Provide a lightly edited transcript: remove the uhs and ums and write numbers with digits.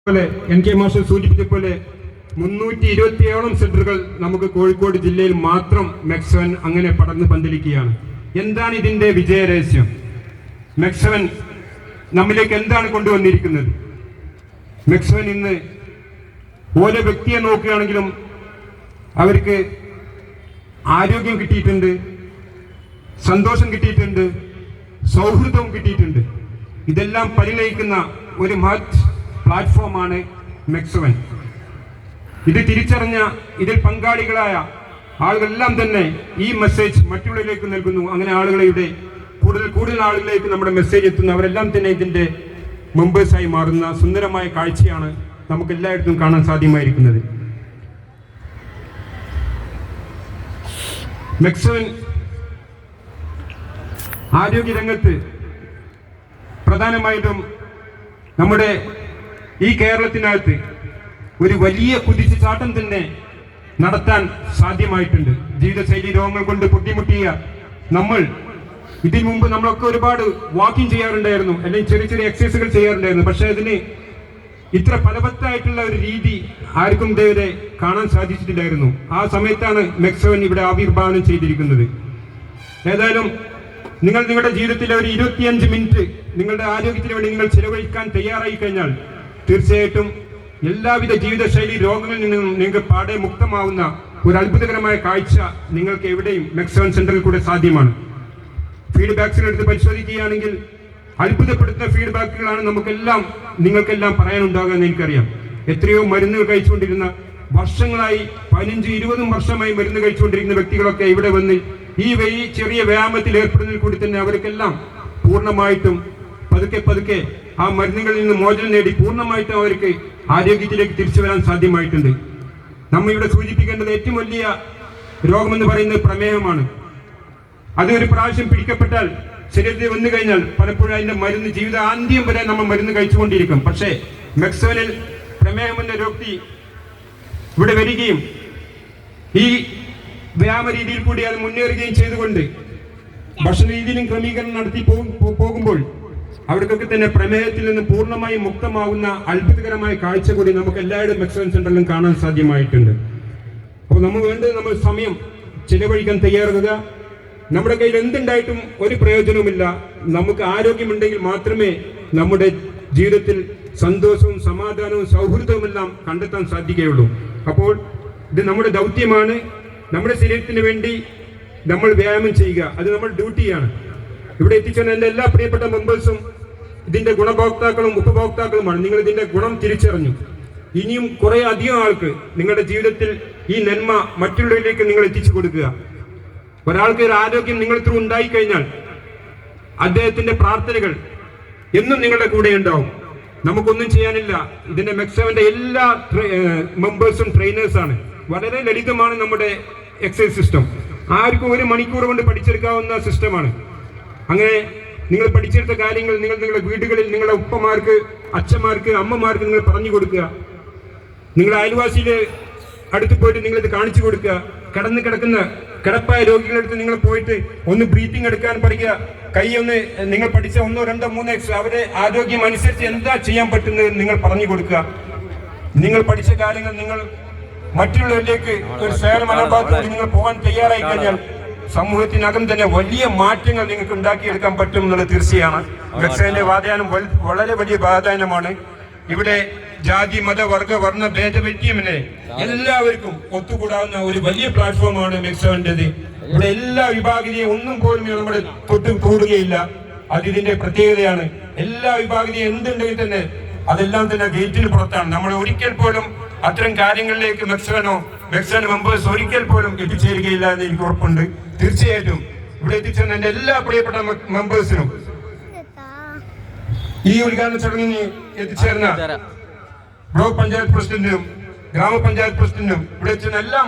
NK master സൂചിപ്പിച്ചപോലെ 327 സെന്ററുകൾ നമുക്ക് കോഴിക്കോട് ജില്ലയിൽ മാത്രം മെക്സവൻ അങ്ങനെ പടർന്ന് പന്തലിക്കുകയാണ്. എന്താണ് ഇതിന്റെ വിജയരഹസ്യം? മെക്സവൻ നമ്മിലേക്ക് എന്താണ് കൊണ്ടുവന്നിരിക്കുന്നത്? മെക്സവൻ ഇന്ന് ഓരോ വ്യക്തിയെ നോക്കുകയാണെങ്കിലും അവർക്ക് ആരോഗ്യം കിട്ടിയിട്ടുണ്ട്, സന്തോഷം കിട്ടിയിട്ടുണ്ട്, സൗഹൃദവും കിട്ടിയിട്ടുണ്ട്. ഇതെല്ലാം പരിണയിക്കുന്ന ഒരു മഹത് പ്ലാറ്റ്ഫോമാണ് മെക്സവൻ. ഇത് തിരിച്ചറിഞ്ഞ ഇതിൽ പങ്കാളികളായ ആളുകളെല്ലാം തന്നെ ഈ മെസ്സേജ് മറ്റുള്ളവരിലേക്ക് നൽകുന്നു. അങ്ങനെ ആളുകളുടെ കൂടുതൽ ആളുകളിലേക്ക് നമ്മുടെ മെസ്സേജ് എത്തുന്നു. അവരെല്ലാം തന്നെ ഇതിന്റെ മെമ്പേഴ്സായി മാറുന്ന സുന്ദരമായ കാഴ്ചയാണ് നമുക്ക് എല്ലായിടത്തും കാണാൻ സാധ്യമായിരിക്കുന്നത്. മെക്സവൻ ആരോഗ്യരംഗത്ത് പ്രധാനമായിട്ടും നമ്മുടെ ഈ കേരളത്തിനകത്ത് ഒരു വലിയ കുതിച്ചുചാട്ടം തന്നെ നടത്താൻ സാധ്യമായിട്ടുണ്ട്. ജീവിതശൈലി രോഗങ്ങൾ കൊണ്ട് പൊട്ടിമുട്ടിയ നമ്മൾ ഇതിനു മുമ്പ് നമ്മളൊക്കെ ഒരുപാട് വാക്കിംഗ് ചെയ്യാറുണ്ടായിരുന്നു, അല്ലെങ്കിൽ ചെറിയ ചെറിയ എക്സസൈസുകൾ ചെയ്യാറുണ്ടായിരുന്നു. പക്ഷെ അതിന് ഇത്ര ഫലവത്തായിട്ടുള്ള ഒരു രീതി ആർക്കും ഇതുവരെ കാണാൻ സാധിച്ചിട്ടില്ലായിരുന്നു. ആ സമയത്താണ് മെക്സവൻ ഇവിടെ ആവിർഭാവനം ചെയ്തിരിക്കുന്നത്. ഏതായാലും നിങ്ങൾ നിങ്ങളുടെ ജീവിതത്തിലെ ഒരു 25 മിനിറ്റ് നിങ്ങളുടെ ആരോഗ്യത്തിന് വേണ്ടി നിങ്ങൾ ചിലവഴിക്കാൻ തയ്യാറായി കഴിഞ്ഞാൽ തീർച്ചയായിട്ടും എല്ലാവിധ ജീവിതശൈലി രോഗങ്ങളിൽ നിന്നും നിങ്ങൾക്ക് പാടെ മുക്തമാവുന്ന ഒരു അത്ഭുതകരമായ കാഴ്ച നിങ്ങൾക്ക് എവിടെയും മെക്സവൻ സെന്ററിൽ കൂടെ സാധ്യമാണ്. ഫീഡ്ബാക്സുകൾ എടുത്ത് പരിശോധിക്കുകയാണെങ്കിൽ അത്ഭുതപ്പെടുത്തുന്ന ഫീഡ്ബാക്കുകളാണ് നിങ്ങൾക്കെല്ലാം പറയാനുണ്ടാകുക എന്ന് എനിക്കറിയാം. എത്രയോ മരുന്നുകൾ കഴിച്ചുകൊണ്ടിരുന്ന, വർഷങ്ങളായി 15-20 വർഷമായി മരുന്ന് കഴിച്ചുകൊണ്ടിരിക്കുന്ന വ്യക്തികളൊക്കെ ഇവിടെ വന്ന് ഈ ചെറിയ വ്യായാമത്തിൽ ഏർപ്പെടുന്നതിൽ കൂടി തന്നെ അവർക്കെല്ലാം പൂർണ്ണമായിട്ടും പതുക്കെ ആ മരുന്നുകളിൽ നിന്ന് മോചനം നേടി പൂർണ്ണമായിട്ടും അവർക്ക് ആരോഗ്യത്തിലേക്ക് തിരിച്ചു വരാൻ സാധ്യമായിട്ടുണ്ട്. നമ്മൾ ഇവിടെ സൂചിപ്പിക്കേണ്ടത് ഏറ്റവും വലിയ രോഗമെന്ന് പറയുന്നത് പ്രമേഹമാണ്. അത് ഒരു പ്രാവശ്യം പിടിക്കപ്പെട്ടാൽ ശരീരത്തിൽ വന്നു കഴിഞ്ഞാൽ പലപ്പോഴും അതിന്റെ മരുന്ന് ജീവിതാന്ത്യം വരെ നമ്മൾ മരുന്ന് കഴിച്ചുകൊണ്ടിരിക്കും. പക്ഷേ മെക്സവനിൽ പ്രമേഹം എന്ന രോഗി ഇവിടെ വരികയും ഈ വ്യായാമ രീതിയിൽ കൂടി അത് മുന്നേറുകയും ചെയ്തുകൊണ്ട് ഭക്ഷണ രീതിയിലും ക്രമീകരണം നടത്തി പോകുമ്പോൾ അവർക്കൊക്കെ തന്നെ പ്രമേഹത്തിൽ നിന്ന് പൂർണ്ണമായും മുക്തമാകുന്ന അത്ഭുതകരമായ കാഴ്ച കൂടി നമുക്ക് എല്ലാവരും മെക്സവൻ സെന്ററിലും കാണാൻ സാധ്യമായിട്ടുണ്ട്. അപ്പോൾ നമ്മൾ സമയം ചിലവഴിക്കാൻ തയ്യാറാകുക. നമ്മുടെ കയ്യിൽ എന്തുണ്ടായിട്ടും ഒരു പ്രയോജനവുമില്ല. നമുക്ക് ആരോഗ്യമുണ്ടെങ്കിൽ മാത്രമേ നമ്മുടെ ജീവിതത്തിൽ സന്തോഷവും സമാധാനവും സൗഹൃദവും എല്ലാം കണ്ടെത്താൻ സാധിക്കുകയുള്ളൂ. അപ്പോൾ ഇത് നമ്മുടെ ദൗത്യമാണ്. നമ്മുടെ ശരീരത്തിന് വേണ്ടി നമ്മൾ വ്യായാമം ചെയ്യുക, അത് നമ്മുടെ ഡ്യൂട്ടിയാണ്. ഇവിടെ എത്തിച്ചേർന്ന എൻ്റെ എല്ലാ പ്രിയപ്പെട്ട മെമ്പേഴ്സും ഇതിന്റെ ഗുണഭോക്താക്കളും ഉപഭോക്താക്കളുമാണ്. നിങ്ങൾ ഇതിന്റെ ഗുണം തിരിച്ചറിഞ്ഞു. ഇനിയും കുറെ അധികം ആൾക്ക് നിങ്ങളുടെ ജീവിതത്തിൽ ഈ നന്മ മറ്റുള്ളവരിലേക്ക് നിങ്ങൾ എത്തിച്ചു കൊടുക്കുക. ഒരാൾക്ക് ഒരു ആരോഗ്യം നിങ്ങൾ ത്രൂ ഉണ്ടായി കഴിഞ്ഞാൽ അദ്ദേഹത്തിന്റെ പ്രാർത്ഥനകൾ എന്നും നിങ്ങളുടെ കൂടെ ഉണ്ടാവും. നമുക്കൊന്നും ചെയ്യാനില്ല. ഇതിന്റെ മെക്സവന്റെ എല്ലാ മെമ്പേഴ്സും ട്രെയിനേഴ്സാണ്. വളരെ ലളിതമാണ് നമ്മുടെ എക്സസൈസ് സിസ്റ്റം. ആർക്കും 1 മണിക്കൂർ കൊണ്ട് പഠിച്ചെടുക്കാവുന്ന സിസ്റ്റമാണ്. അങ്ങനെ നിങ്ങൾ പഠിച്ചെടുത്ത കാര്യങ്ങൾ നിങ്ങളുടെ വീടുകളിൽ നിങ്ങളുടെ ഉപ്പമാർക്ക്, അച്ഛന്മാർക്ക്, അമ്മമാർക്ക് നിങ്ങൾ പറഞ്ഞു കൊടുക്കുക. നിങ്ങളുടെ അയൽവാസിയിലെ അടുത്ത് പോയിട്ട് നിങ്ങളിത് കാണിച്ചു കൊടുക്കുക. കിടക്കുന്ന കിടപ്പായ രോഗികളെടുത്ത് നിങ്ങൾ പോയിട്ട് ഒന്ന് ബ്രീത്തിങ് എടുക്കാൻ പഠിക്കുക. കൈ ഒന്ന് നിങ്ങൾ പഠിച്ച 1, 2, 3 അവരുടെ ആരോഗ്യം അനുസരിച്ച് എന്താ ചെയ്യാൻ പറ്റുന്നത് നിങ്ങൾ പറഞ്ഞു കൊടുക്കുക. നിങ്ങൾ പഠിച്ച കാര്യങ്ങൾ നിങ്ങൾ മറ്റുള്ളവരിലേക്ക് ഒരു സേവന മനോഭാവത്തിൽ നിങ്ങൾ പോകാൻ തയ്യാറായി കഴിഞ്ഞാൽ സമൂഹത്തിനകം തന്നെ വലിയ മാറ്റങ്ങൾ നിങ്ങൾക്ക് ഉണ്ടാക്കിയെടുക്കാൻ പറ്റും എന്നുള്ളത് തീർച്ചയാണ്. മെക്സവന്റെ പ്രാധാന്യം വളരെ വലിയ പ്രാധാന്യമാണ്. ഇവിടെ ജാതി, മത, വർഗ, വർണ്ണ ഭേദവ്യത്യമല്ലേ എല്ലാവർക്കും ഒത്തുകൂടാവുന്ന ഒരു വലിയ പ്ലാറ്റ്ഫോമാണ് മെക്സവന്റേത്. ഇവിടെ എല്ലാ വിഭാഗീയതയും ഒന്നും പോലും നമ്മുടെ തൊട്ട് കൂടുകയില്ല. അത് ഇതിന്റെ പ്രത്യേകതയാണ്. എല്ലാ വിഭാഗീയതയും എന്തുണ്ടെങ്കിൽ തന്നെ അതെല്ലാം തന്നെ ഗേറ്റിന് പുറത്താണ്. നമ്മൾ ഒരിക്കൽ പോലും അത്തരം കാര്യങ്ങളിലേക്ക് മെക്സവൻ മെമ്പേഴ്സ് ഒരിക്കൽ പോലും എത്തിച്ചേരുകയില്ല എന്ന് എനിക്ക് ഉറപ്പുണ്ട്. തീർച്ചയായിട്ടും ഇവിടെ എത്തിച്ചേർന്ന എന്റെ എല്ലാ പ്രിയപ്പെട്ട മെമ്പേഴ്സിനും ഈ ഉദ്ഘാടന ചടങ്ങിന് എത്തിച്ചേർന്ന ബ്ലോക്ക് പഞ്ചായത്ത് പ്രസിഡന്റിനും ഗ്രാമപഞ്ചായത്ത് പ്രസിഡന്റിനും ഇവിടെ എത്തിച്ചേർന്ന എല്ലാ